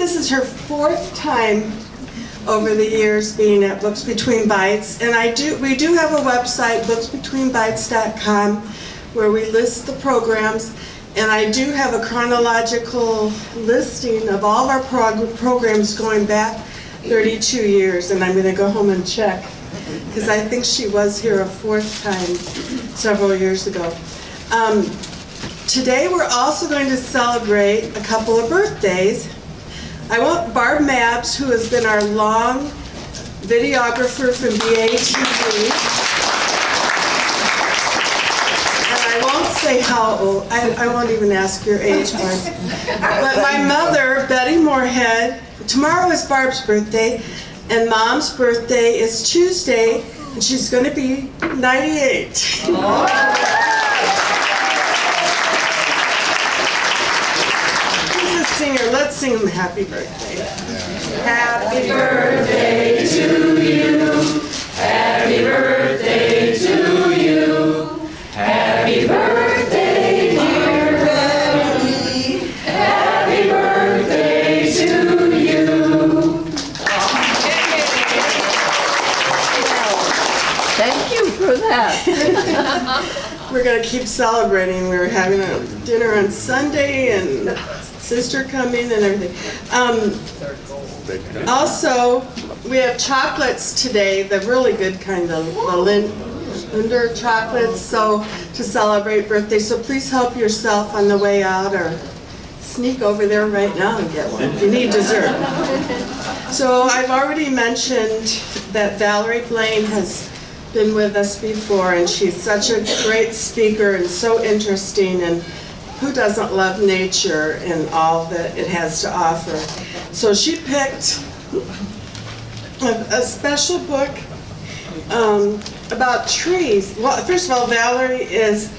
this is her 4th time over the years being at Books Between Bites, and we do have a website, booksbetweenbites.com, where we list the programs, and I do have a chronological listing of all of our programs going back 32 years, and I'm going to go home and check, because I think she was here a 4th time several years ago. Today we're also going to celebrate a couple of birthdays. I want Barb Mabs, who has been our long videographer from BATV. And I won't say how old, I won't even ask your age, Barb. But my mother, Betty Moorhead, tomorrow is Barb's birthday, and Mom's birthday is Tuesday, and she's going to be 98. Singer, let's sing him happy birthday. Happy birthday to you. Happy birthday to you. Happy birthday, dear Betty. Happy birthday to you. Thank you for that. We're going to keep celebrating. We're having a dinner on Sunday and sister coming and everything. Also, we have chocolates today, the really good kind, the Linder chocolates, so to celebrate birthday. So please help yourself on the way out, or sneak over there right now and get one if you need dessert. So I've already mentioned that Valerie Blaine has been with us before, and she's such a great speaker and so interesting, and who doesn't love nature and all that it has to offer? So she picked a special book about trees. Well, first of all, Valerie is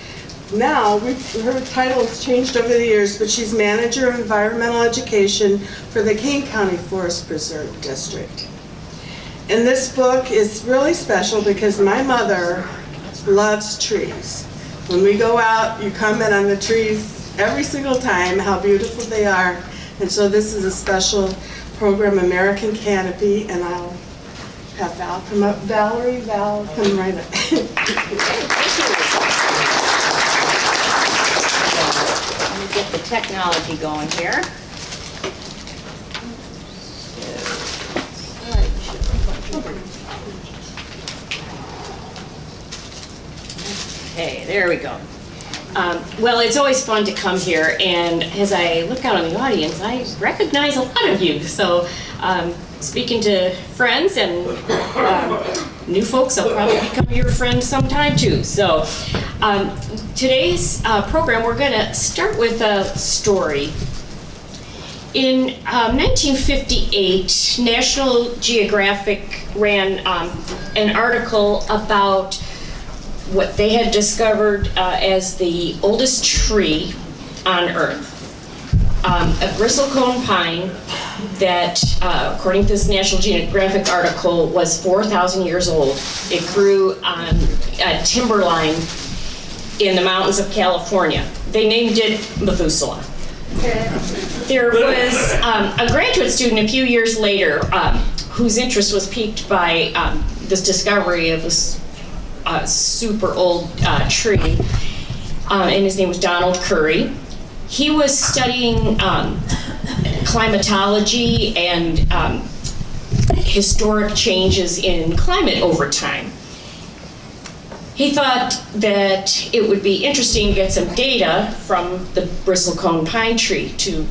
now, her title has changed over the years, but she's Manager of Environmental Education for the Kane County Forest Preserve District. And this book is really special because my mother loves trees. When we go out, you comment on the trees every single time, how beautiful they are. And so this is a special program, American Canopy, and I'll have Val come up. Valerie, Val, come right up. Let me get the technology going here. Okay, there we go. Well, it's always fun to come here, and as I look out on the audience, I recognize a lot of you. So, speaking to friends and new folks, I'll probably become your friend sometime too. So, today's program, we're going to start with a story. In 1958, National Geographic ran an article about what they had discovered as the oldest tree on Earth. A bristlecone pine that, according to this National Geographic article, was 4,000 years old. It grew on a timberline in the mountains of California. They named it Methuselah. There was a graduate student a few years later whose interest was piqued by this discovery of this super old tree, and his name was Donald Curry. He was studying climatology and historic changes in climate over time. He thought that it would be interesting to get some data from the bristlecone pine tree to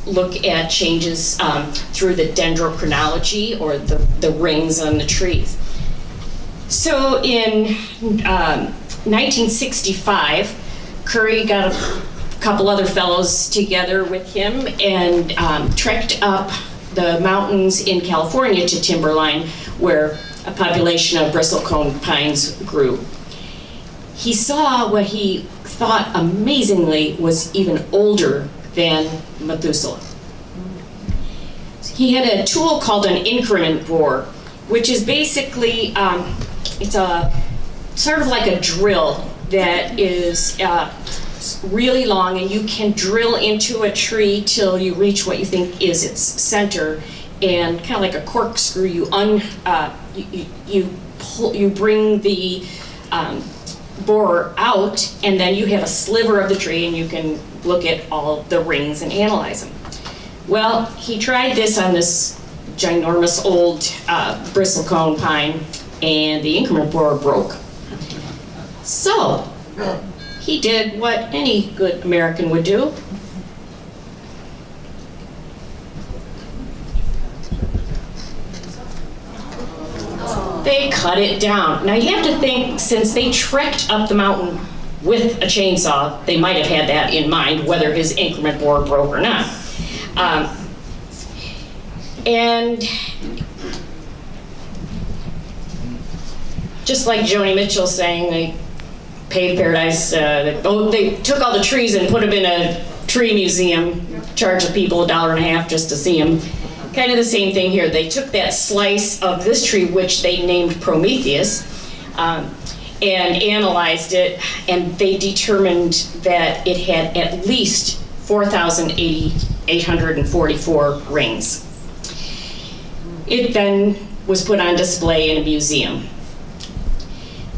look at changes through the dendrochronology, or the rings on the trees. So in 1965, Curry got a couple other fellows together with him and trekked up the mountains in California to timberline, where a population of bristlecone pines grew. He saw what he thought amazingly was even older than Methuselah. He had a tool called an increment bore, which is basically, it's a sort of like a drill that is really long, and you can drill into a tree till you reach what you think is its center, and kind of like a corkscrew, you bring the borer out, and then you have a sliver of the tree, and you can look at all the rings and analyze them. Well, he tried this on this ginormous old bristlecone pine, and the increment borer broke. So he did what any good American would do. They cut it down. Now you have to think, since they trekked up the mountain with a chainsaw, they might have had that in mind, whether his increment borer broke or not. And just like Joni Mitchell saying, they paved paradise, they took all the trees and put them in a tree museum, charged the people $1.50 just to see them. Kind of the same thing here. They took that slice of this tree, which they named Prometheus, and analyzed it, and they determined that it had at least 4,844 rings. It then was put on display in a museum.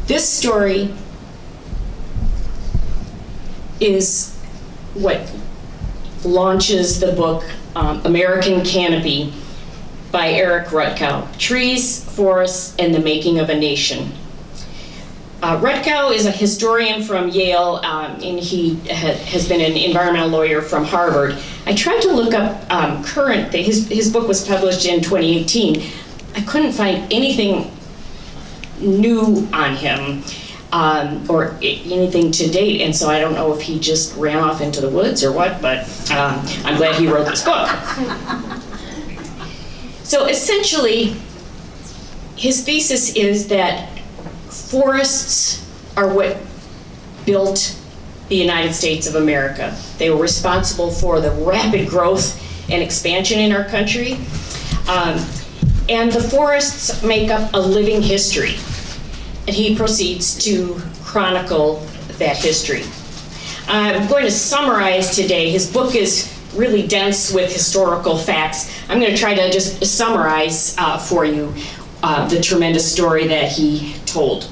This story is what launches the book American Canopy by Eric Rutkow, Trees, Forests, and the Making of a Nation. Rutkow is a historian from Yale, and he has been an environmental lawyer from Harvard. I tried to look up current things. His book was published in 2018. I couldn't find anything new on him or anything to date, and so I don't know if he just ran off into the woods or what, but I'm glad he wrote this book. So essentially, his thesis is that forests are what built the United States of America. They were responsible for the rapid growth and expansion in our country. And the forests make up a living history. And he proceeds to chronicle that history. I'm going to summarize today. His book is really dense with historical facts. I'm going to try to just summarize for you the tremendous story that he told.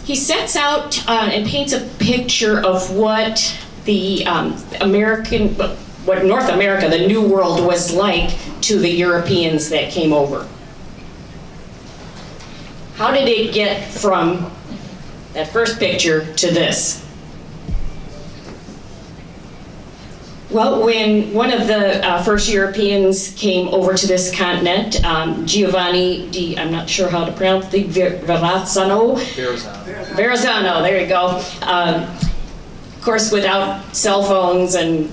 He sets out and paints a picture of what the what North America, the New World, was like to the Europeans that came over. How did it get from that first picture to this? Well, when one of the first Europeans came over to this continent, Giovanni di, I'm not sure how to pronounce the Verrazzano, there you go. Of course, without cell phones and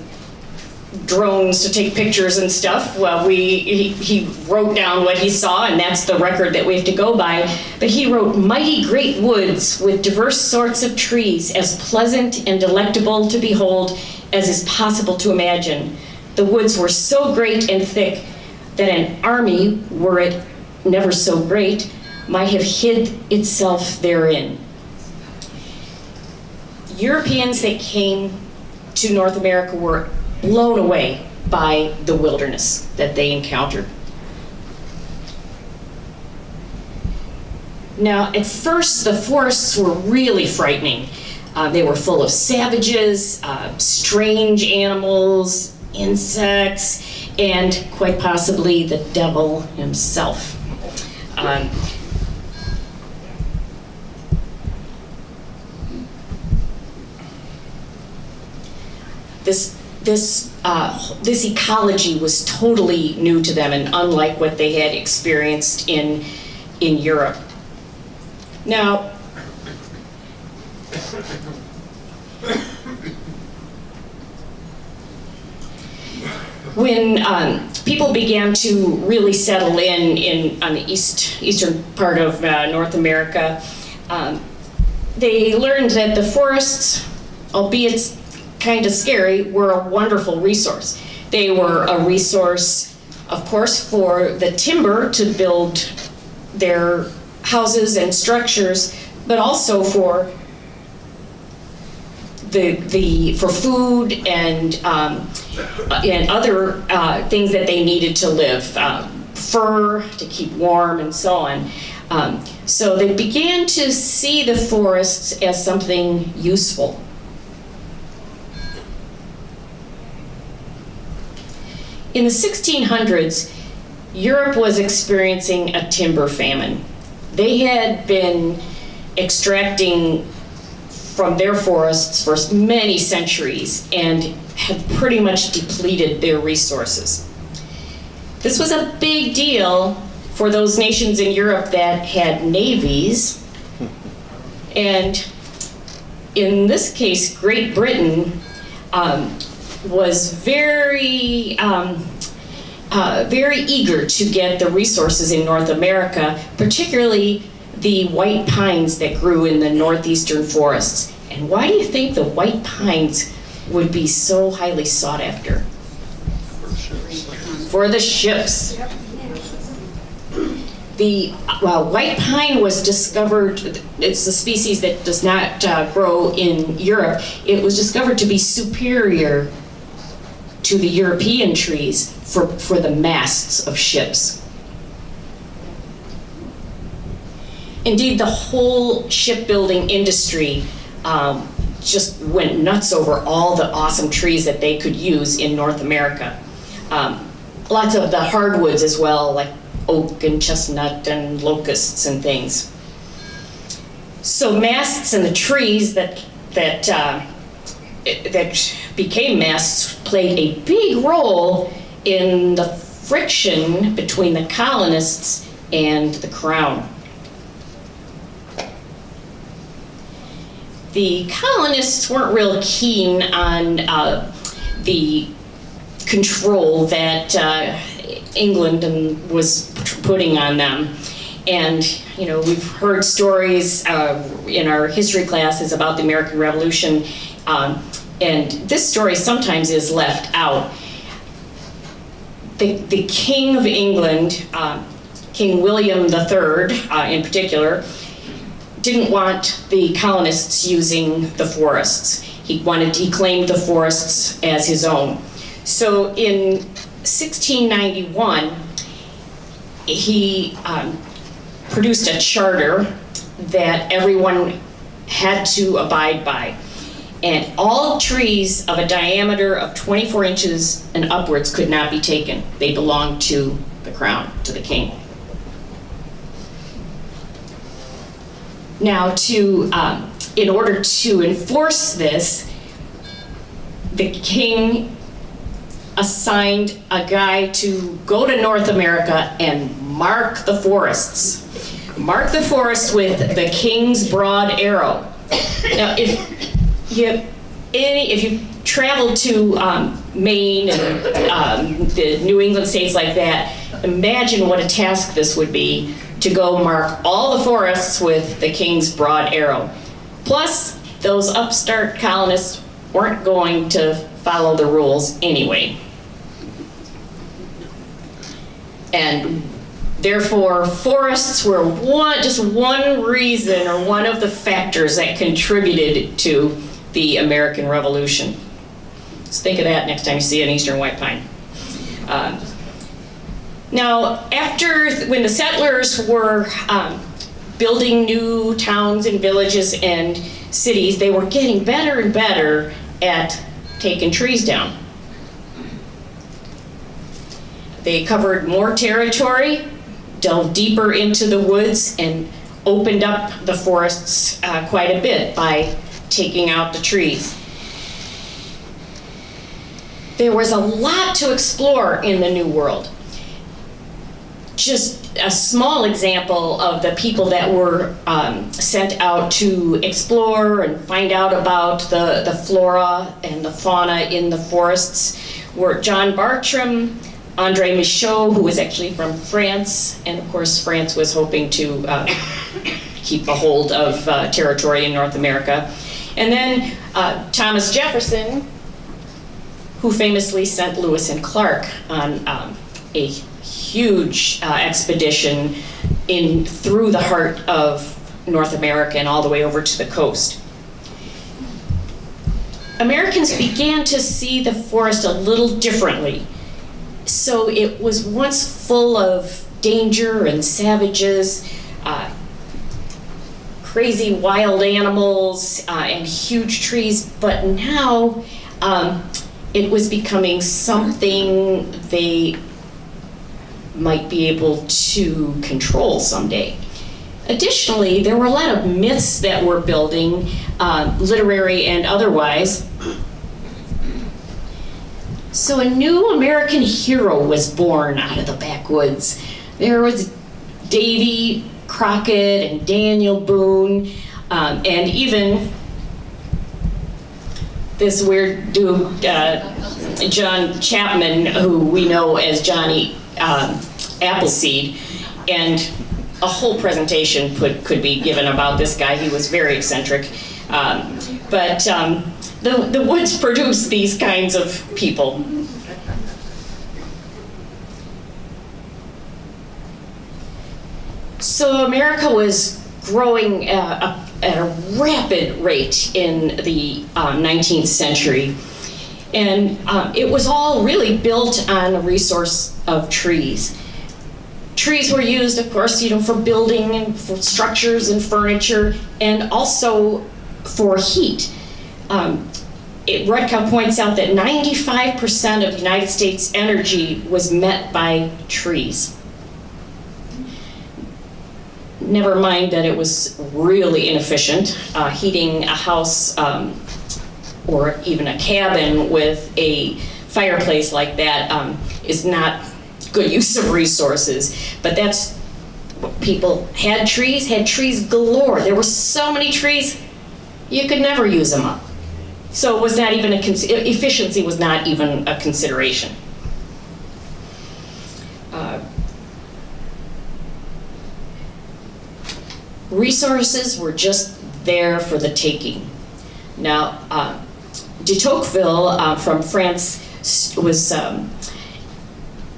drones to take pictures and stuff, well, he wrote down what he saw, and that's the record that we have to go by. But he wrote, "Mighty great woods with diverse sorts of trees, as pleasant and delectable to behold as is possible to imagine. The woods were so great and thick that an army, were it never so great, might have hid itself therein." Europeans that came to North America were blown away by the wilderness that they encountered. Now, at first, the forests were really frightening. They were full of savages, strange animals, insects, and quite possibly the devil himself. This ecology was totally new to them and unlike what they had experienced in Europe. Now, when people began to really settle in on the eastern part of North America, they learned that the forests, albeit kind of scary, were a wonderful resource. They were a resource, of course, for the timber to build their houses and structures, but also for for food and other things that they needed to live, fur to keep warm and so on. So they began to see the forests as something useful. In the 1600s, Europe was experiencing a timber famine. They had been extracting from their forests for many centuries and had pretty much depleted their resources. This was a big deal for those nations in Europe that had navies. And in this case, Great Britain was very eager to get the resources in North America, particularly the white pines that grew in the northeastern forests. And why do you think the white pines would be so highly sought after? For the ships. The white pine was discovered, it's a species that does not grow in Europe. It was discovered to be superior to the European trees for the masts of ships. Indeed, the whole shipbuilding industry just went nuts over all the awesome trees that they could use in North America. Lots of the hardwoods as well, like oak and chestnut and locusts and things. So masts and the trees that became masts played a big role in the friction between the colonists and the crown. The colonists weren't real keen on the control that England was putting on them. And, you know, we've heard stories in our history classes about the American Revolution, and this story sometimes is left out. The King of England, King William III in particular, didn't want the colonists using the forests. He claimed the forests as his own. So in 1691, he produced a charter that everyone had to abide by. And all trees of a diameter of 24 inches and upwards could not be taken. They belonged to the crown, to the king. Now, in order to enforce this, the king assigned a guy to go to North America and mark the forests. Mark the forest with the king's broad arrow. Now, if you travel to Maine and the New England states like that, imagine what a task this would be to go mark all the forests with the king's broad arrow. Plus, those upstart colonists weren't going to follow the rules anyway. And therefore, forests were just one reason or one of the factors that contributed to the American Revolution. So think of that next time you see an eastern white pine. Now, when the settlers were building new towns and villages and cities, they were getting better and better at taking trees down. They covered more territory, delved deeper into the woods, and opened up the forests quite a bit by taking out the trees. There was a lot to explore in the New World. Just a small example of the people that were sent out to explore and find out about the flora and the fauna in the forests were John Bartram, André Michaud, who was actually from France, and of course France was hoping to keep a hold of territory in North America. And then Thomas Jefferson, who famously sent Lewis and Clark on a huge expedition through the heart of North America and all the way over to the coast. Americans began to see the forest a little differently. So it was once full of danger and savages, crazy wild animals, and huge trees, but now it was becoming something they might be able to control someday. Additionally, there were a lot of myths that were building, literary and otherwise. So a new American hero was born out of the backwoods. There was Davy Crockett and Daniel Boone, and even this weird dude, John Chapman, who we know as Johnny Appleseed, and a whole presentation could be given about this guy. He was very eccentric. But the woods produce these kinds of people. So America was growing at a rapid rate in the 19th century. And it was all really built on a resource of trees. Trees were used, of course, for building and for structures and furniture, and also for heat. Rutkow points out that 95% of the United States energy was met by trees. Never mind that it was really inefficient. Heating a house or even a cabin with a fireplace like that is not good use of resources. But that's what people had trees galore. There were so many trees, you could never use them up. So it was not even efficiency was not even a consideration. Resources were just there for the taking. Now, de Tocqueville from France was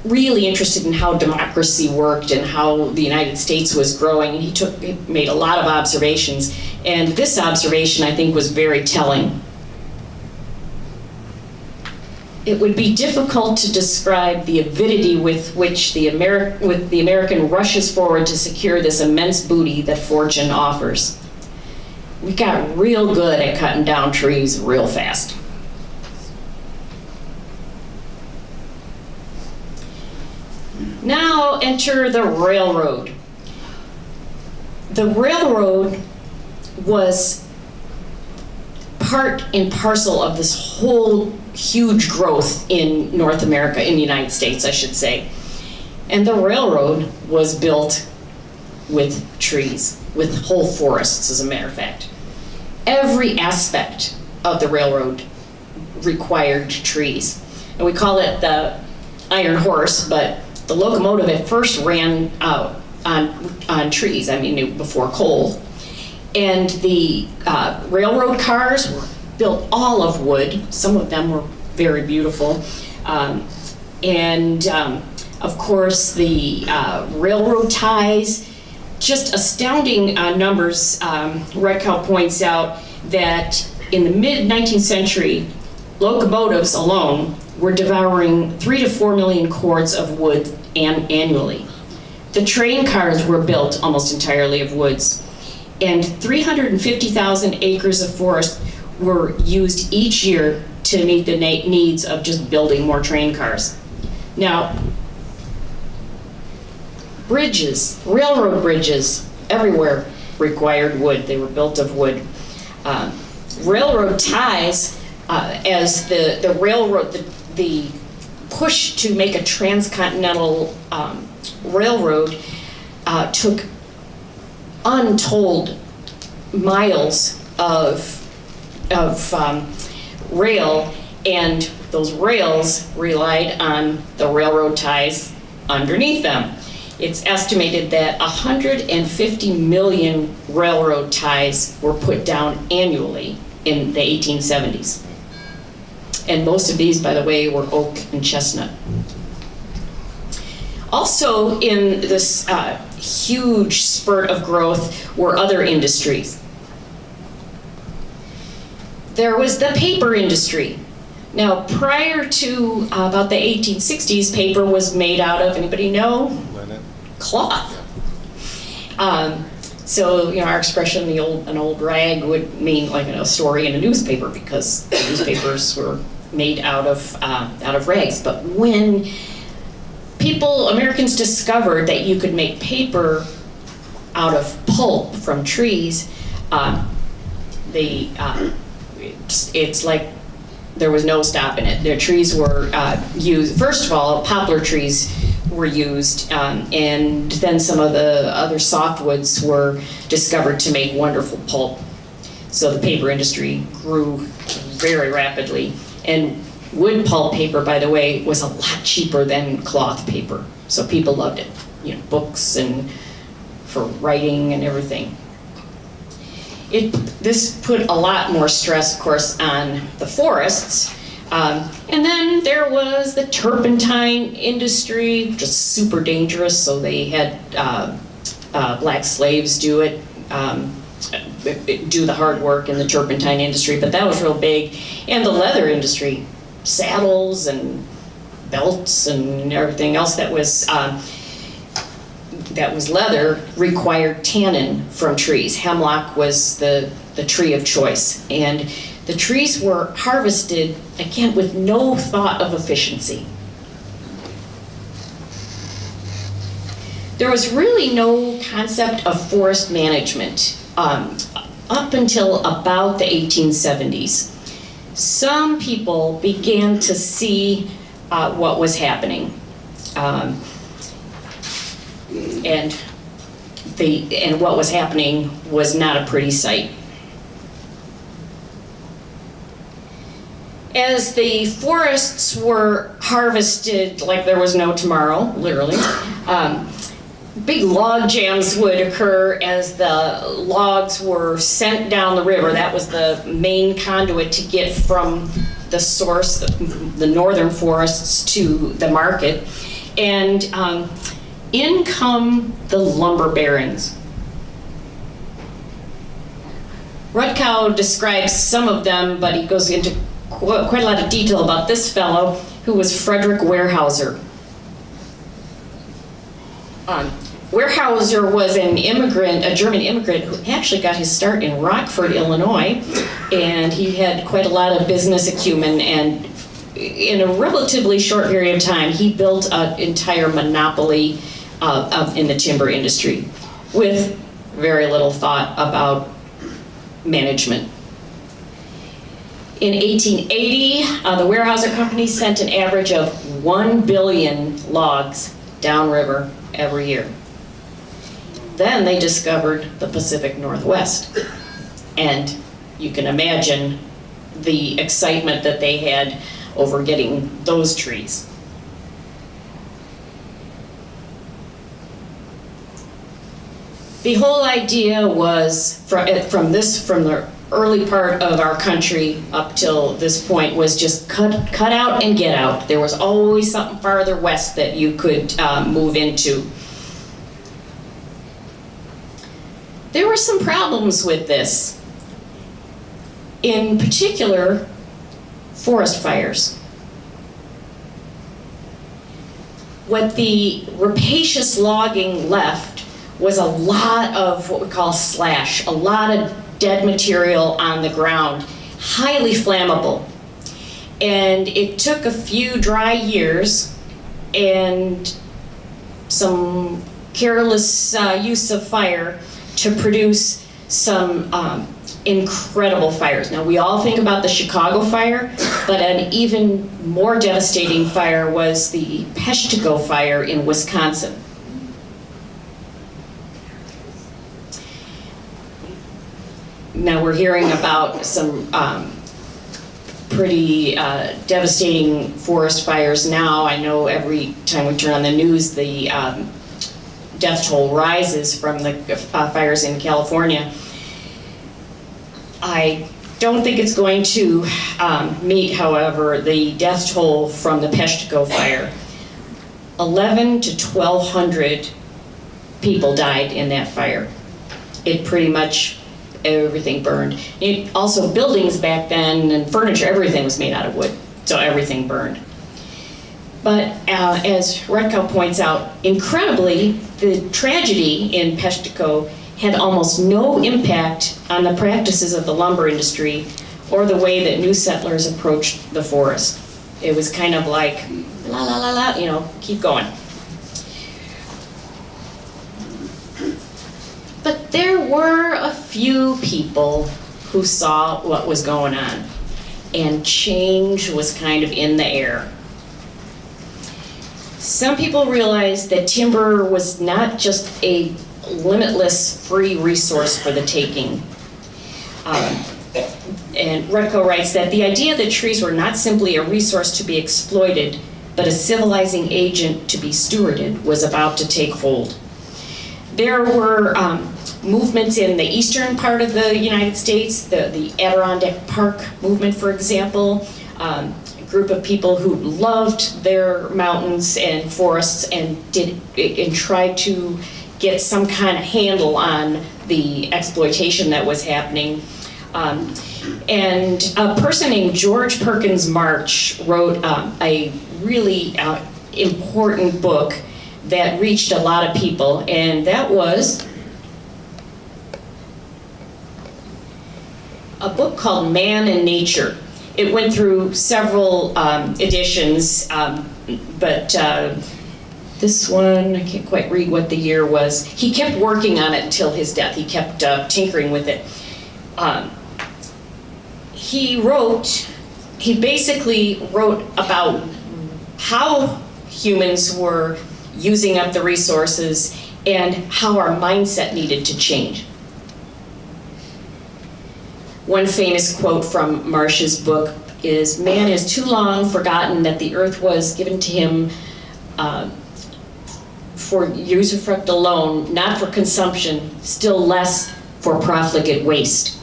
really interested in how democracy worked and how the United States was growing, and he made a lot of observations, and this observation I think was very telling. It would be difficult to describe the avidity with which the American rushes forward to secure this immense booty that fortune offers. We got real good at cutting down trees real fast. Now enter the railroad. The railroad was part and parcel of this whole huge growth in North America, in the United States, I should say. And the railroad was built with trees, with whole forests, as a matter of fact. Every aspect of the railroad required trees. And we call it the iron horse, but the locomotive at first ran out on trees, before coal. And the railroad cars were built all of wood. Some of them were very beautiful. Of course, the railroad ties, just astounding numbers. Rutkow points out that in the mid-19th century, locomotives alone were devouring 3 to 4 million cords of wood annually. The train cars were built almost entirely of woods, and 350,000 acres of forest were used each year to meet the needs of just building more train cars. Now, bridges, railroad bridges, everywhere required wood. They were built of wood. Railroad ties, as the railroad, the push to make a transcontinental railroad took untold miles of rail, and those rails relied on the railroad ties underneath them. It's estimated that 150 million railroad ties were put down annually in the 1870s. And most of these, by the way, were oak and chestnut. Also in this huge spurt of growth were other industries. There was the paper industry. Now, prior to about the 1860s, paper was made out of, anybody know? Linen. Cloth. So, you know, our expression, an old rag would mean like a story in a newspaper, because newspapers were made out of rags. But when Americans discovered that you could make paper out of pulp from trees, it's like there was no stopping it. Their trees were used, first of all, poplar trees were used, and then some of the other softwoods were discovered to make wonderful pulp. So the paper industry grew very rapidly. And wood pulp paper, by the way, was a lot cheaper than cloth paper. So people loved it, you know, books and for writing and everything. This put a lot more stress, of course, on the forests. And then there was the turpentine industry, which is super dangerous, so they had black slaves do it, do the hard work in the turpentine industry, but that was real big. And the leather industry, saddles and belts and everything else that was leather, required tannin from trees. Hemlock was the tree of choice. And the trees were harvested, again, with no thought of efficiency. There was really no concept of forest management up until about the 1870s. Some people began to see what was happening. And what was happening was not a pretty sight. As the forests were harvested like there was no tomorrow, literally, big log jams would occur as the logs were sent down the river. That was the main conduit to get from the source, the northern forests, to the market. And in come the lumber barons. Rutkow describes some of them, but he goes into quite a lot of detail about this fellow, who was Frederick Weyerhaeuser. Weyerhaeuser was a German immigrant who actually got his start in Rockford, Illinois, and he had quite a lot of business acumen, and in a relatively short period of time, he built an entire monopoly in the timber industry with very little thought about management. In 1880, the Weyerhaeuser Company sent an average of 1 billion logs downriver every year. Then they discovered the Pacific Northwest. And you can imagine the excitement that they had over getting those trees. The whole idea was, from the early part of our country up till this point, was just cut out and get out. There was always something farther west that you could move into. There were some problems with this. In particular, forest fires. What the rapacious logging left was a lot of what we call slash, a lot of dead material on the ground, highly flammable. And it took a few dry years and some careless use of fire to produce some incredible fires. Now, we all think about the Chicago fire, but an even more devastating fire was the Peshtigo fire in Wisconsin. Now we're hearing about some pretty devastating forest fires now. I know every time we turn on the news, the death toll rises from the fires in California. I don't think it's going to meet, however, the death toll from the Peshtigo fire. 1,100 to 1,200 people died in that fire. It pretty much, everything burned. Also, buildings back then and furniture, everything was made out of wood, so everything burned. But as Rutkow points out, incredibly, the tragedy in Peshtigo had almost no impact on the practices of the lumber industry or the way that new settlers approached the forest. It was kind of like, la la la la, you know, keep going. But there were a few people who saw what was going on, and change was kind of in the air. Some people realized that timber was not just a limitless free resource for the taking. And Rutkow writes that the idea that trees were not simply a resource to be exploited, but a civilizing agent to be stewarded was about to take hold. There were movements in the eastern part of the United States, the Adirondack Park movement, for example, a group of people who loved their mountains and forests and tried to get some kind of handle on the exploitation that was happening. And a person named George Perkins March wrote a really important book that reached a lot of people, and that was a book called Man and Nature. It went through several editions, but this one, I can't quite read what the year was. He kept working on it until his death. He kept tinkering with it. He basically wrote about how humans were using up the resources and how our mindset needed to change. One famous quote from Marsh's book is, "Man has too long forgotten that the earth was given to him for usufruct alone, not for consumption, still less for profligate waste."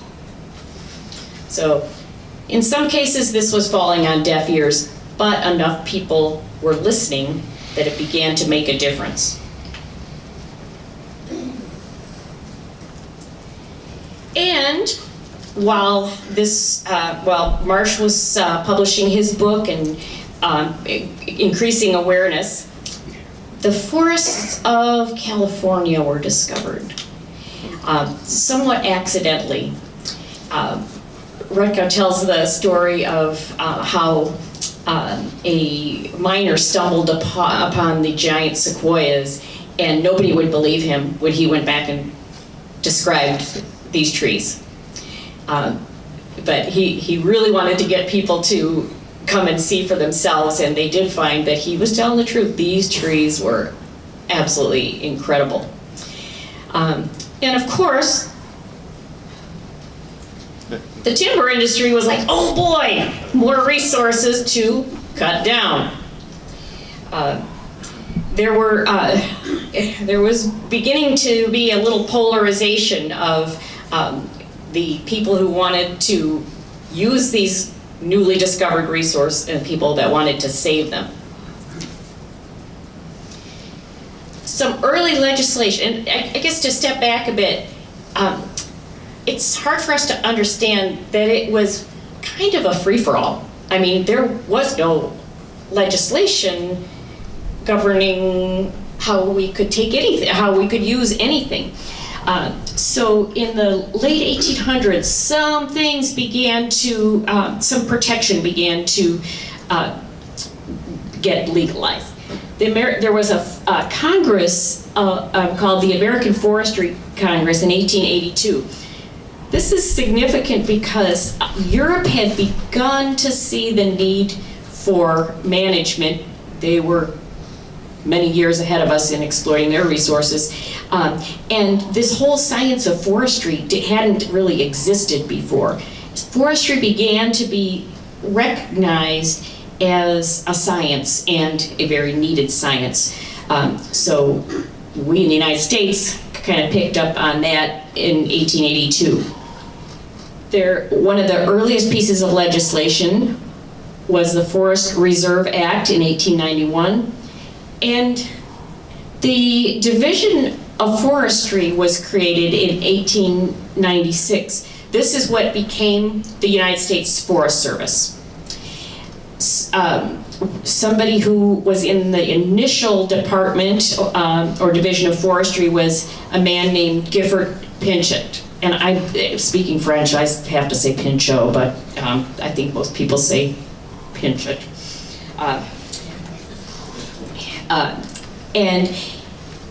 So, in some cases this was falling on deaf ears, but enough people were listening that it began to make a difference. And while Marsh was publishing his book and increasing awareness, the forests of California were discovered, somewhat accidentally. Rutkow tells the story of how a miner stumbled upon the giant sequoias, and nobody would believe him when he went back and described these trees. But he really wanted to get people to come and see for themselves, and they did find that he was telling the truth. These trees were absolutely incredible. And of course, the timber industry was like, oh boy, more resources to cut down. There was beginning to be a little polarization of the people who wanted to use these newly discovered resources and people that wanted to save them. Some early legislation, and I guess to step back a bit, it's hard for us to understand that it was kind of a free-for-all. I mean, there was no legislation governing how we could take anything, how we could use anything. So in the late 1800s, some things began to, some protection began to get legalized. There was a Congress called the American Forestry Congress in 1882. This is significant because Europe had begun to see the need for management. They were many years ahead of us in exploiting their resources. And this whole science of forestry hadn't really existed before. Forestry began to be recognized as a science, and a very needed science. So we in the United States kind of picked up on that in 1882. One of the earliest pieces of legislation was the Forest Reserve Act in 1891. And the division of Forestry was created in 1896. This is what became the United States Forest Service. Somebody who was in the initial department or division of forestry was a man named Gifford Pinchot. And I'm speaking French, I have to say Pinchot, but I think most people say Pinchot. And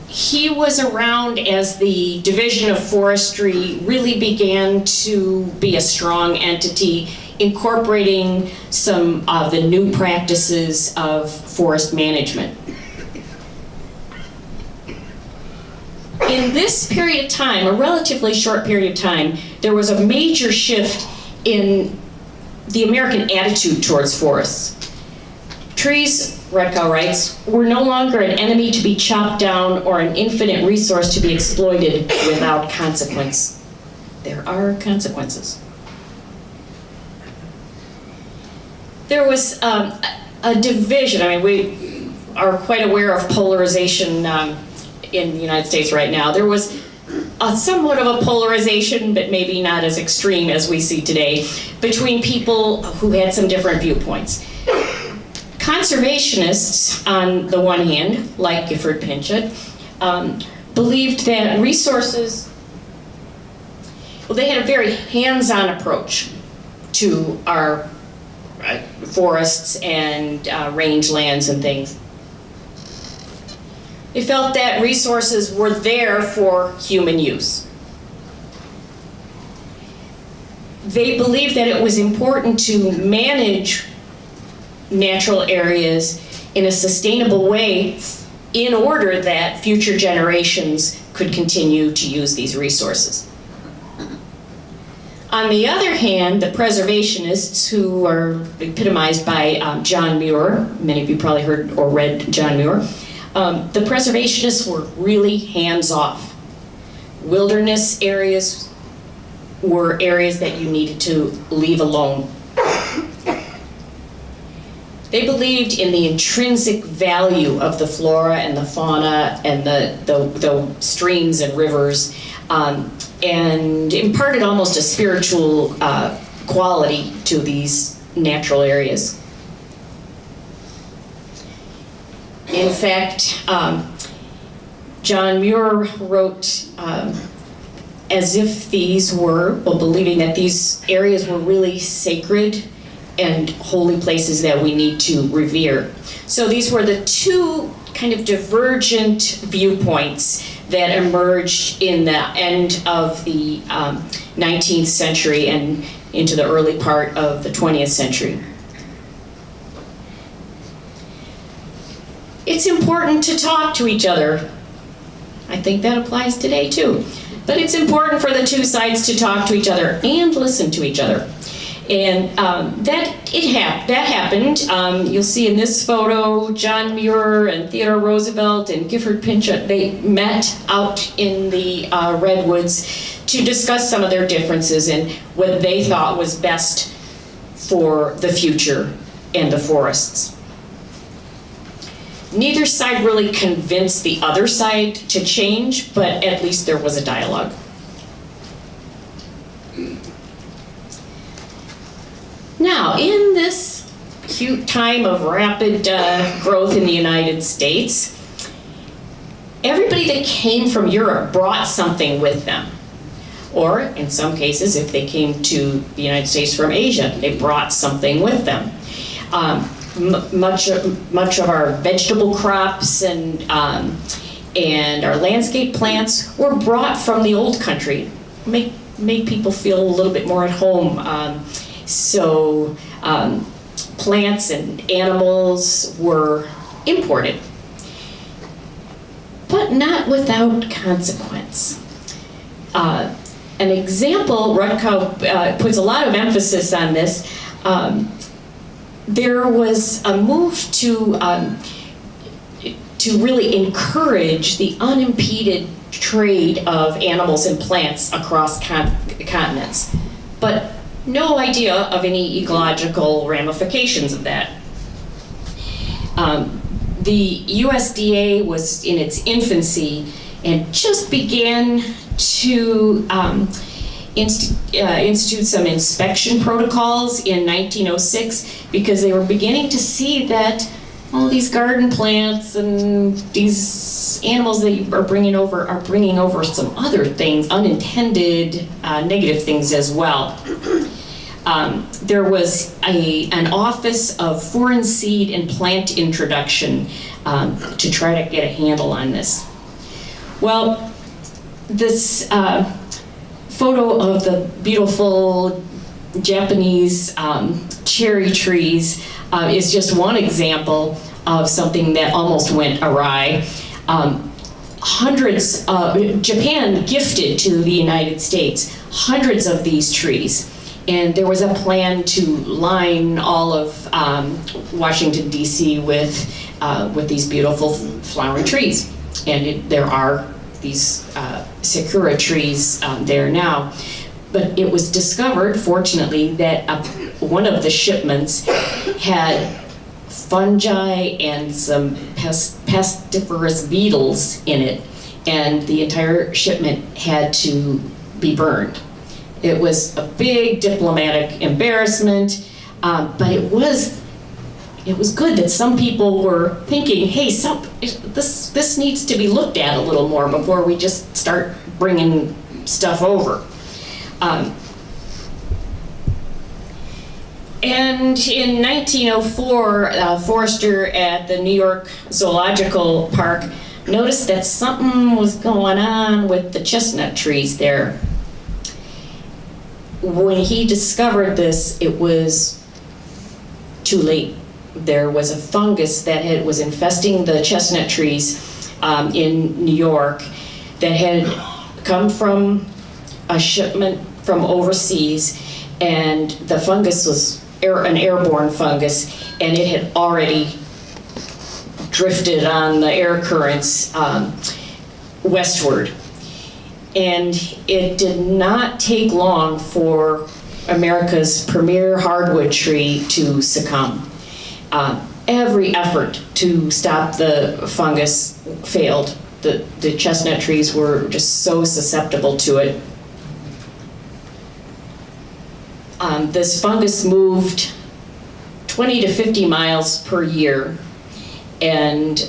he was around as the division of forestry really began to be a strong entity, incorporating some of the new practices of forest management. In this period of time, a relatively short period of time, there was a major shift in the American attitude towards forests. Trees, Rutkow writes, were no longer an enemy to be chopped down or an infinite resource to be exploited without consequence. There are consequences. There was a division. I mean, we are quite aware of polarization in the United States right now. There was somewhat of a polarization, but maybe not as extreme as we see today, between people who had some different viewpoints. Conservationists, on the one hand, like Gifford Pinchot, believed that resources, well, they had a very hands-on approach to our forests and rangelands and things. They felt that resources were there for human use. They believed that it was important to manage natural areas in a sustainable way in order that future generations could continue to use these resources. On the other hand, the preservationists, who are epitomized by John Muir, many of you probably heard or read John Muir, the preservationists were really hands-off. Wilderness areas were areas that you needed to leave alone. They believed in the intrinsic value of the flora and the fauna and the streams and rivers, and imparted almost a spiritual quality to these natural areas. In fact, John Muir wrote as if these were, well, believing that these areas were really sacred and holy places that we need to revere. So these were the two kind of divergent viewpoints that emerged in the end of the 19th century and into the early part of the 20th century. It's important to talk to each other. I think that applies today too. But it's important for the two sides to talk to each other and listen to each other. And that happened. You'll see in this photo, John Muir and Theodore Roosevelt and Gifford Pinchot, they met out in the redwoods to discuss some of their differences and what they thought was best for the future and the forests. Neither side really convinced the other side to change, but at least there was a dialogue. Now, in this cute time of rapid growth in the United States, everybody that came from Europe brought something with them. Or, in some cases, if they came to the United States from Asia, they brought something with them. Much of our vegetable crops and our landscape plants were brought from the old country, make people feel a little bit more at home. So plants and animals were imported, but not without consequence. An example, Rutkow puts a lot of emphasis on this. There was a move to really encourage the unimpeded trade of animals and plants across continents, but no idea of any ecological ramifications of that. The USDA was in its infancy, and just began to institute some inspection protocols in 1906 because they were beginning to see that all these garden plants and these animals that you are bringing over some other things, unintended negative things as well. There was an office of foreign seed and plant introduction to try to get a handle on this. Well, this photo of the beautiful Japanese cherry trees is just one example of something that almost went awry. Japan gifted to the United States hundreds of these trees, and there was a plan to line all of Washington, D.C. with these beautiful flowering trees. And there are these sakura trees there now. But it was discovered, fortunately, that one of the shipments had fungi and some pestiferous beetles in it, and the entire shipment had to be burned. It was a big diplomatic embarrassment, but it was good that some people were thinking, hey, this needs to be looked at a little more before we just start bringing stuff over. And in 1904, a forester at the New York Zoological Park noticed that something was going on with the chestnut trees there. When he discovered this, it was too late. There was a fungus that was infesting the chestnut trees in New York that had come from a shipment from overseas, and the fungus was an airborne fungus, and it had already drifted on the air currents westward. And it did not take long for America's premier hardwood tree to succumb. Every effort to stop the fungus failed. The chestnut trees were just so susceptible to it. This fungus moved 20 to 50 miles per year, and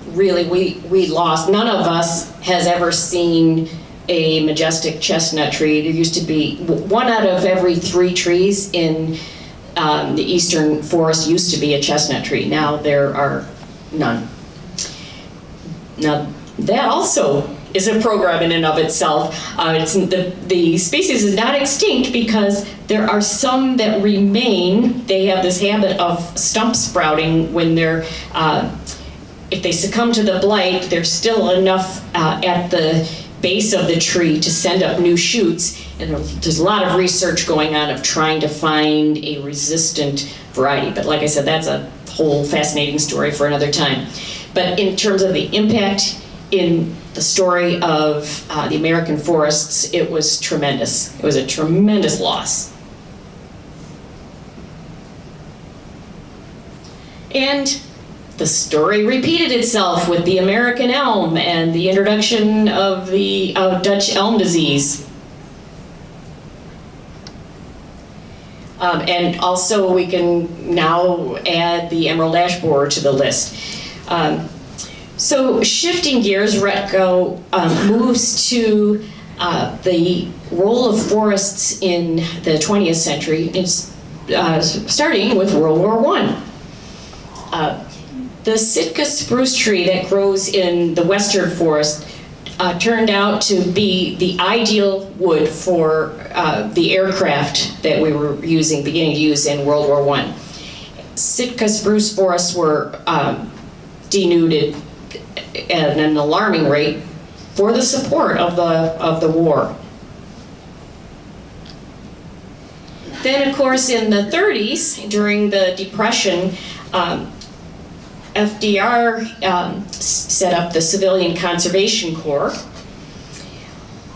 really we lost. None of us has ever seen a majestic chestnut tree. There used to be one out of every 3 trees in the eastern forest used to be a chestnut tree. Now there are none. Now that also is a program in and of itself. The species is not extinct because there are some that remain. They have this habit of stump sprouting when they're, if they succumb to the blight, there's still enough at the base of the tree to send up new shoots. And there's a lot of research going on of trying to find a resistant variety. But like I said, that's a whole fascinating story for another time. But in terms of the impact in the story of the American forests, it was tremendous. It was a tremendous loss. And the story repeated itself with the American elm and the introduction of the Dutch elm disease. And also we can now add the emerald ash borer to the list. So shifting gears, Rutkow moves to the role of forests in the 20th century. It's starting with World War I. The Sitka spruce tree that grows in the western forest turned out to be the ideal wood for the aircraft that we were beginning to use in World War I. Sitka spruce forests were denuded at an alarming rate for the support of the war. Then, of course, in the 30s, during the Depression, FDR set up the Civilian Conservation Corps,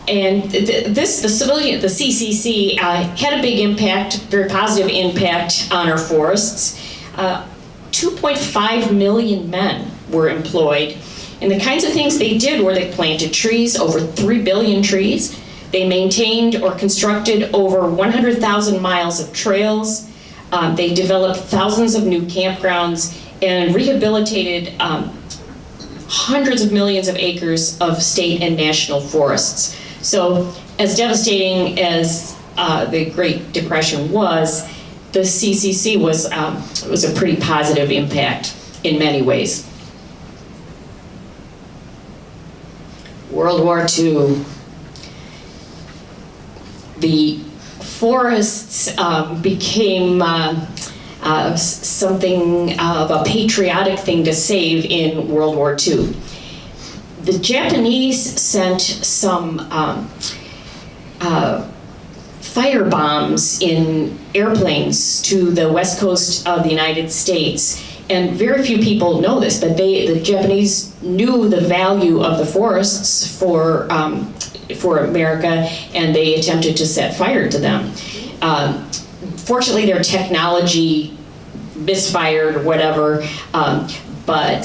and the CCC had a big impact, very positive impact on our forests. 2.5 million men were employed And the kinds of things they did were they planted trees, over 3 billion trees. They maintained or constructed over 100,000 miles of trails. They developed thousands of new campgrounds and rehabilitated hundreds of millions of acres of state and national forests. So as devastating as the Great Depression was, the CCC was a pretty positive impact in many ways. World War II. The forests became something of a patriotic thing to save in World War II. The Japanese sent some fire bombs in airplanes to the west coast of the United States. And very few people know this, but the Japanese knew the value of the forests for America, and they attempted to set fire to them. Fortunately, their technology misfired or whatever, but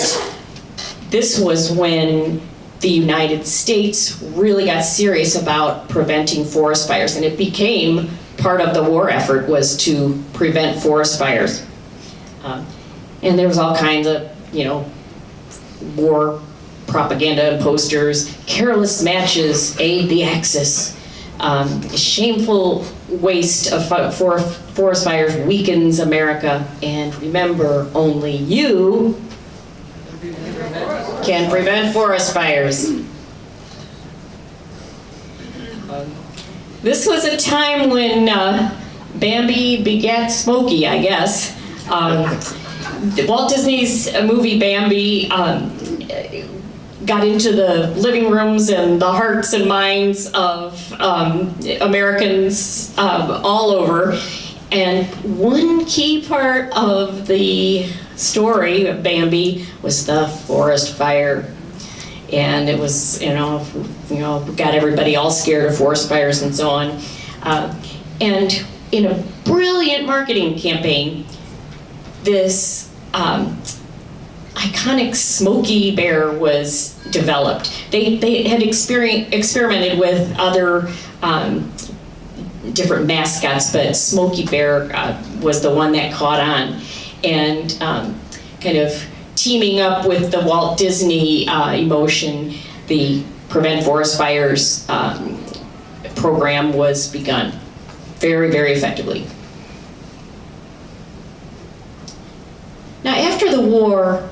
this was when the United States really got serious about preventing forest fires, and it became part of the war effort was to prevent forest fires. And there was all kinds of, war propaganda and posters. Careless matches aid the Axis. Shameful waste of forest fires weakens America. And remember, only you can prevent forest fires. This was a time when Bambi begat Smokey, I guess. Walt Disney's movie Bambi got into the living rooms and the hearts and minds of Americans all over. And one key part of the story of Bambi was the forest fire. And it was, got everybody all scared of forest fires and so on. And in a brilliant marketing campaign, this iconic Smokey Bear was developed. They had experimented with other different mascots, but Smokey Bear was the one that caught on. And kind of teaming up with the Walt Disney emotion, the Prevent Forest Fires program was begun very, very effectively. Now, after the war,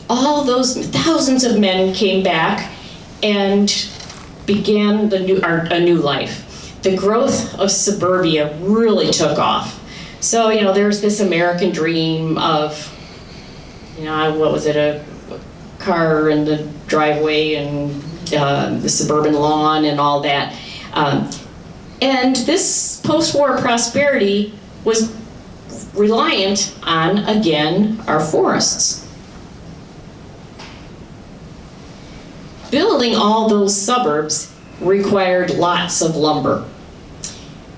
all those thousands of men came back and began a new life. The growth of suburbia really took off. So, there's this American dream of, what was it, a car in the driveway and the suburban lawn and all that. And this post-war prosperity was reliant on, again, our forests. Building all those suburbs required lots of lumber,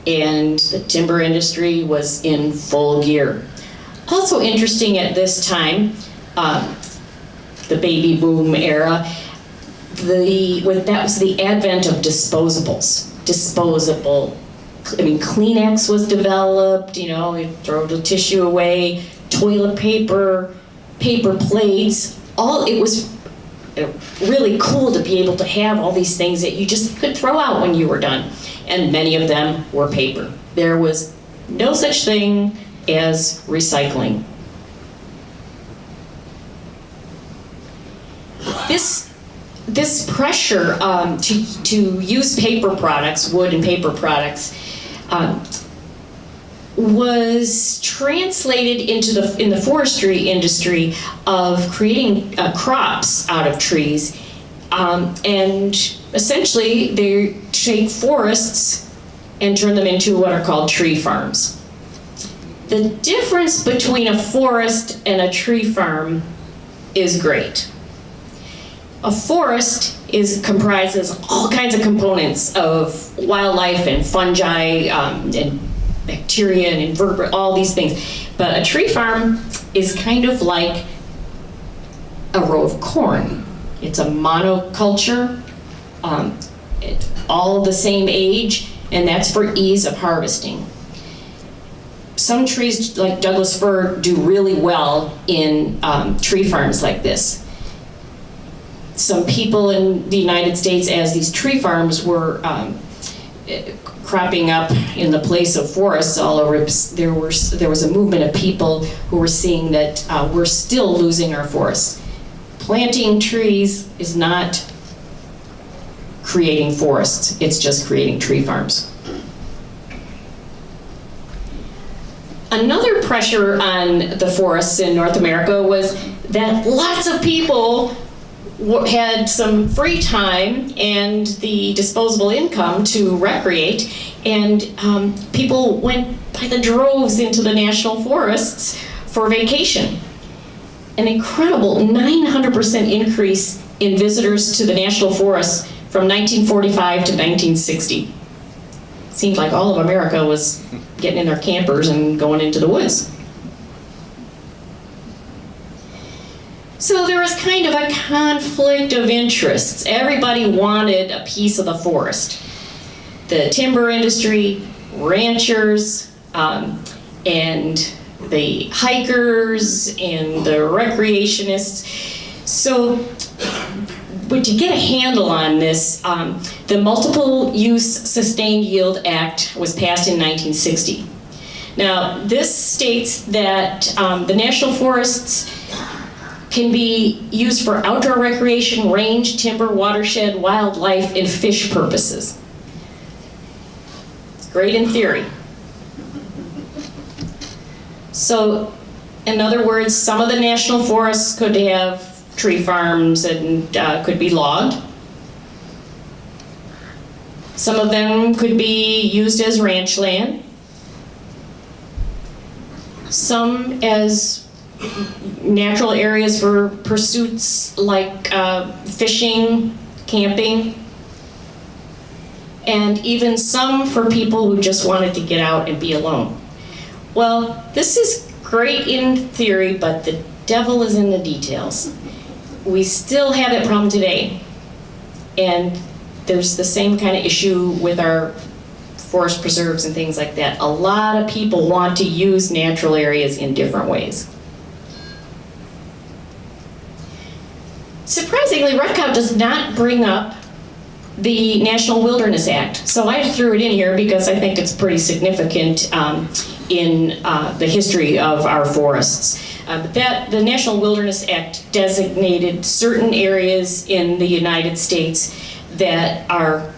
and the timber industry was in full gear. Also interesting at this time, the baby boom era, that was the advent of disposables. Kleenex was developed, you throw the tissue away, toilet paper, paper plates, it was really cool to be able to have all these things that you just could throw out when you were done. And many of them were paper. There was no such thing as recycling. This pressure to use paper products, wood and paper products, was translated in the forestry industry of creating crops out of trees, and essentially they take forests and turn them into what are called tree farms. The difference between a forest and a tree farm is great. A forest comprises all kinds of components of wildlife and fungi and bacteria and invertebrate, all these things. But a tree farm is kind of like a row of corn. It's a monoculture, it's all the same age, and that's for ease of harvesting. Some trees, like Douglas fir, do really well in tree farms like this. Some people in the United States, as these tree farms were cropping up in the place of forests all over, there was a movement of people who were seeing that we're still losing our forests. Planting trees is not creating forests, it's just creating tree farms. Another pressure on the forests in North America was that lots of people had some free time and the disposable income to recreate, and people went by the droves into the national forests for vacation. An incredible 900% increase in visitors to the national forests from 1945 to 1960. Seemed like all of America was getting in their campers and going into the woods. So there was kind of a conflict of interests. Everybody wanted a piece of the forest. The timber industry, ranchers, and the hikers and the recreationists. So, but to get a handle on this, the Multiple Use Sustained Yield Act was passed in 1960. Now, this states that the national forests can be used for outdoor recreation, range, timber, watershed, wildlife, and fish purposes. It's great in theory. So, in other words, some of the national forests could have tree farms and could be logged. Some of them could be used as ranch land. Some as natural areas for pursuits like fishing, camping, and even some for people who just wanted to get out and be alone. Well, this is great in theory, but the devil is in the details. We still have that problem today, and there's the same kind of issue with our forest preserves and things like that. A lot of people want to use natural areas in different ways. Surprisingly, Rutkow does not bring up the National Wilderness Act. So I threw it in here because I think it's pretty significant in the history of our forests. But the National Wilderness Act designated certain areas in the United States that are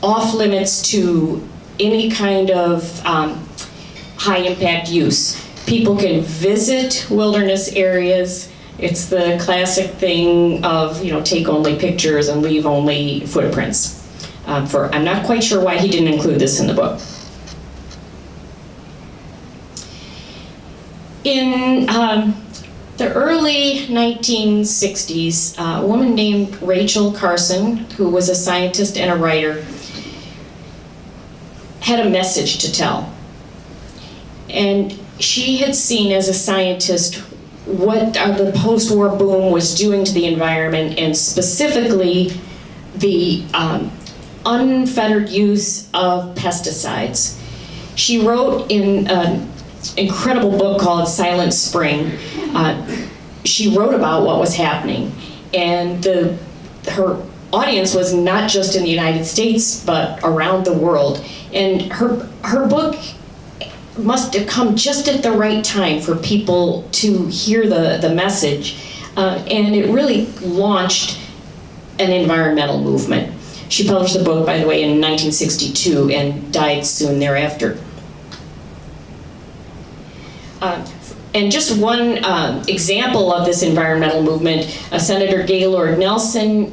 off limits to any kind of high impact use. People can visit wilderness areas. It's the classic thing of, take only pictures and leave only footprints. I'm not quite sure why he didn't include this in the book. In the early 1960s, a woman named Rachel Carson, who was a scientist and a writer, had a message to tell. And she had seen as a scientist what the post-war boom was doing to the environment, and specifically the unfettered use of pesticides. She wrote in an incredible book called Silent Spring. She wrote about what was happening, and her audience was not just in the United States, but around the world. And her book must have come just at the right time for people to hear the message, and it really launched an environmental movement. She published the book, by the way, in 1962 and died soon thereafter. And just one example of this environmental movement, Senator Gaylord Nelson,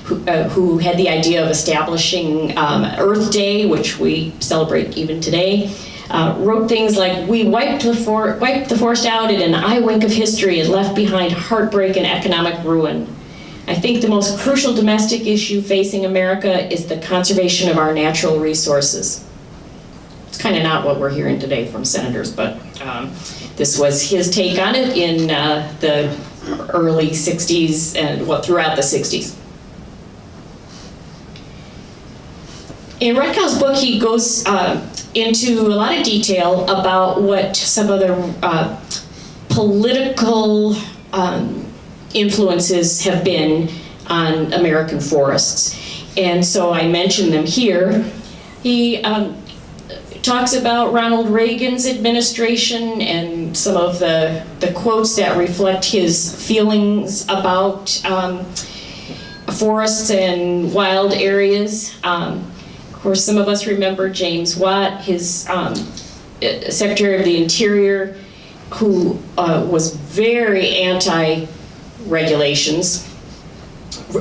who had the idea of establishing Earth Day, which we celebrate even today, wrote things like, "We wiped the forest out in an eye wink of history and left behind heartbreak and economic ruin. I think the most crucial domestic issue facing America is the conservation of our natural resources." It's kind of not what we're hearing today from senators, but this was his take on it in the early 60s and throughout the 60s. In Rutkow's book, he goes into a lot of detail about what some of the political influences have been on American forests. And so I mention them here. He talks about Ronald Reagan's administration and some of the quotes that reflect his feelings about forests and wild areas. Of course, some of us remember James Watt, his Secretary of the Interior, who was very anti-regulations,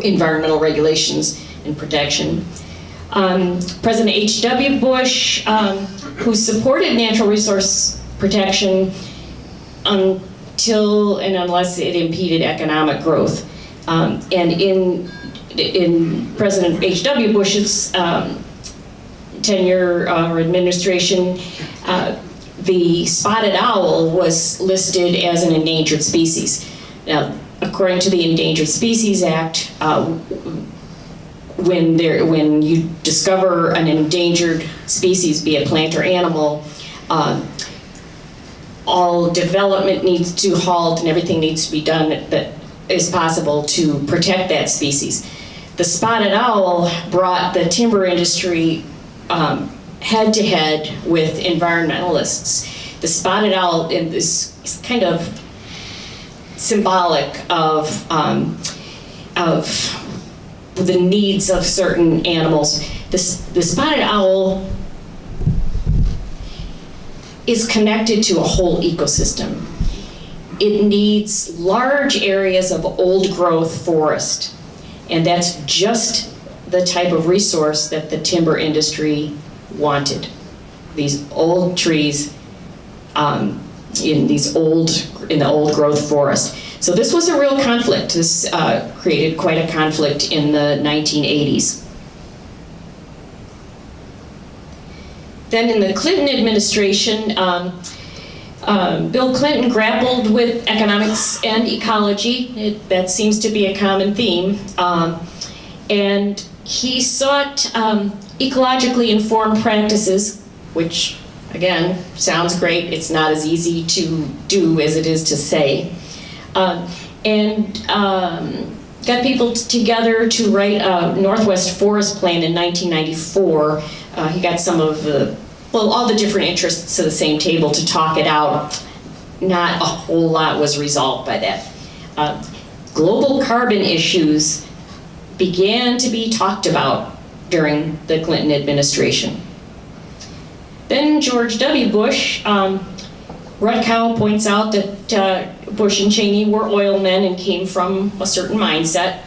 environmental regulations and protection. President H.W. Bush, who supported natural resource protection until and unless it impeded economic growth. And in President H.W. Bush's tenure or administration, the spotted owl was listed as an endangered species. Now, according to the Endangered Species Act, when you discover an endangered species, be it plant or animal, all development needs to halt and everything needs to be done that is possible to protect that species. The spotted owl brought the timber industry head to head with environmentalists. The spotted owl is kind of symbolic of the needs of certain animals. The spotted owl is connected to a whole ecosystem. It needs large areas of old growth forest, and that's just the type of resource that the timber industry wanted. These old trees in the old growth forest. So this was a real conflict. This created quite a conflict in the 1980s. Then in the Clinton administration, Bill Clinton grappled with economics and ecology. That seems to be a common theme. And he sought ecologically informed practices, which again, sounds great. It's not as easy to do as it is to say. And got people together to write a Northwest Forest Plan in 1994. He got some of all the different interests to the same table to talk it out. Not a whole lot was resolved by that. Global carbon issues began to be talked about during the Clinton administration. Then George W. Bush, Rutkow points out that Bush and Cheney were oil men and came from a certain mindset.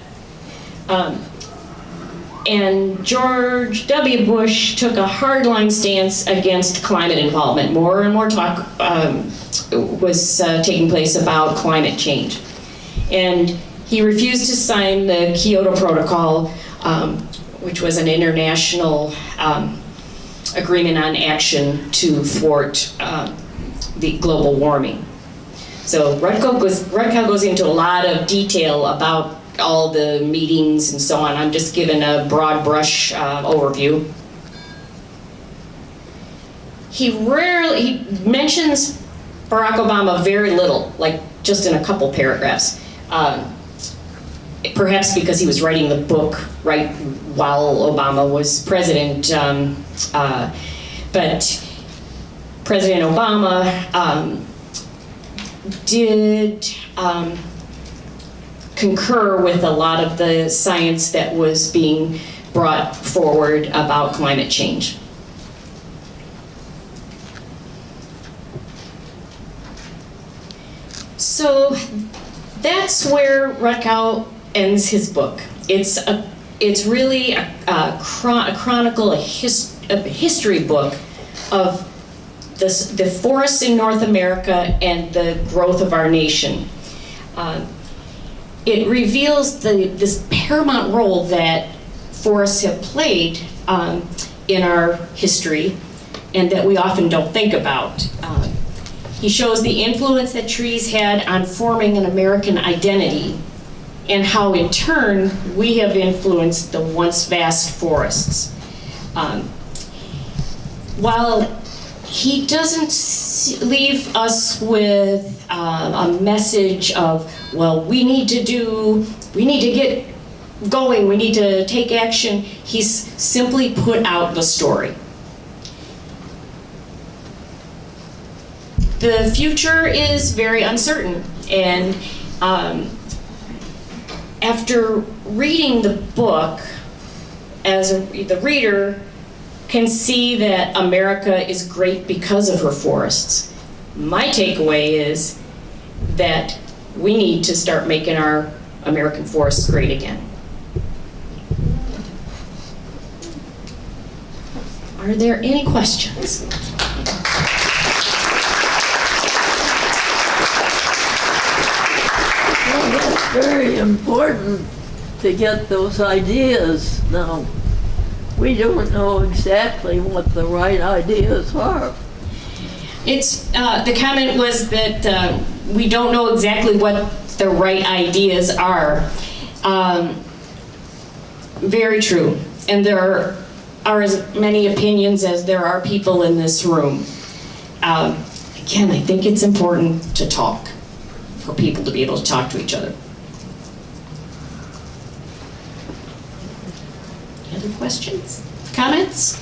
And George W. Bush took a hardline stance against climate involvement. More and more talk was taking place about climate change. And he refused to sign the Kyoto Protocol, which was an international agreement on action to thwart the global warming. So Rutkow goes into a lot of detail about all the meetings and so on. I'm just giving a broad brush overview. He mentions Barack Obama very little, like just in a couple paragraphs. Perhaps because he was writing the book right while Obama was president. But President Obama did concur with a lot of the science that was being brought forward about climate change. So that's where Rutkow ends his book. It's really a chronicle, a history book of the forests in North America and the growth of our nation. It reveals this paramount role that forests have played in our history and that we often don't think about. He shows the influence that trees had on forming an American identity and how in turn we have influenced the once vast forests. While he doesn't leave us with a message of, well, we need to get going, we need to take action, he's simply put out the story. The future is very uncertain, and after reading the book, the reader can see that America is great because of her forests. My takeaway is that we need to start making our American forests great again. Are there any questions? Well, that's very important to get those ideas. Now, we don't know exactly what the right ideas are. It's the comment was that we don't know exactly what the right ideas are. Very true, and there are as many opinions as there are people in this room. Again, I think it's important to talk, for people to be able to talk to each other. Any other questions? Comments?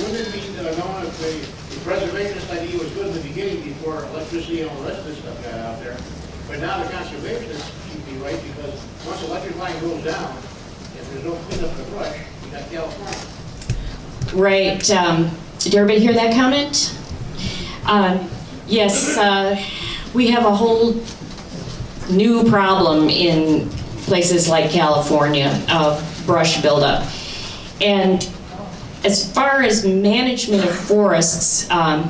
Wouldn't it be known if the preservationist idea was good in the beginning before electricity and all the rest of this stuff got out there? But now the conservationists should be right, because once electric line goes down, if there's no cleanup of the brush, you got California. Right. Did everybody hear that comment? Yes, we have a whole new problem in places like California of brush buildup. And as far as management of forests, a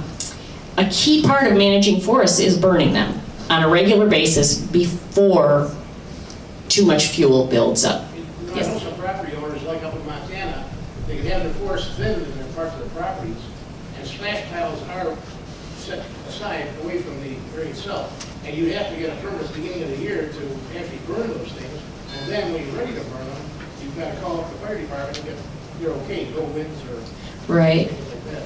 key part of managing forests is burning them on a regular basis before too much fuel builds up. I know some property owners, like up in Montana, they can have their forests thinned in their parts of their properties, and smash tiles are set aside away from the area itself. And you have to get a permit at the beginning of the year to actually burn those things, and then when you're ready to burn them, you've got to call up the fire department and get, you're okay, no winds or Right. things like that.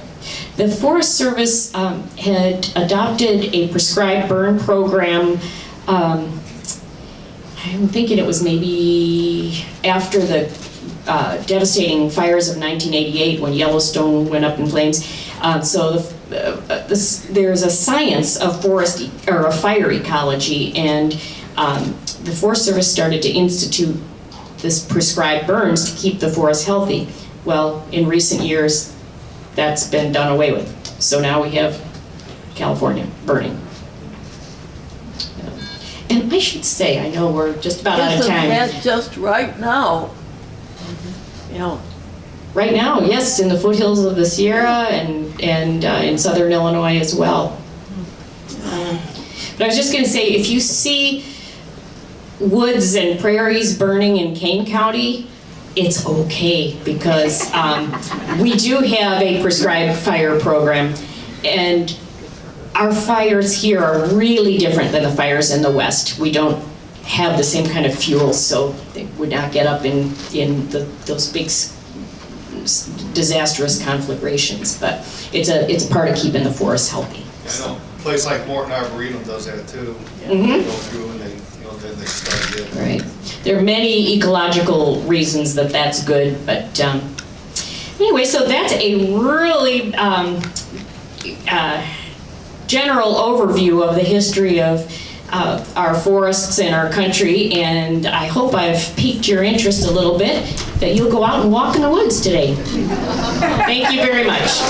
The Forest Service had adopted a prescribed burn program. I'm thinking it was maybe after the devastating fires of 1988 when Yellowstone went up in flames. There's a science of forest or of fire ecology, and the Forest Service started to institute this prescribed burns to keep the forest healthy. Well, in recent years, that's been done away with. So now we have California burning. And I should say, I know we're just about out of Isn't time. that just right now? You know, Right now, yes, in the foothills of the Sierra and in southern Illinois as well. But I was just going to say, if you see woods and prairies burning in Kane County, it's okay, because we do have a prescribed fire program, and our fires here are really different than the fires in the West. We don't have the same kind of fuel, so they would not get up in those big disastrous conflagrations. But it's a part of keeping the forest healthy. I know a place like Morton Arboretum does that too. Mhm. They go through and then they start it. Right. There are many ecological reasons that that's good, but anyway, so that's a really general overview of the history of our forests in our country, and I hope I've piqued your interest a little bit, that you'll go out and walk in the woods today. Thank you very much.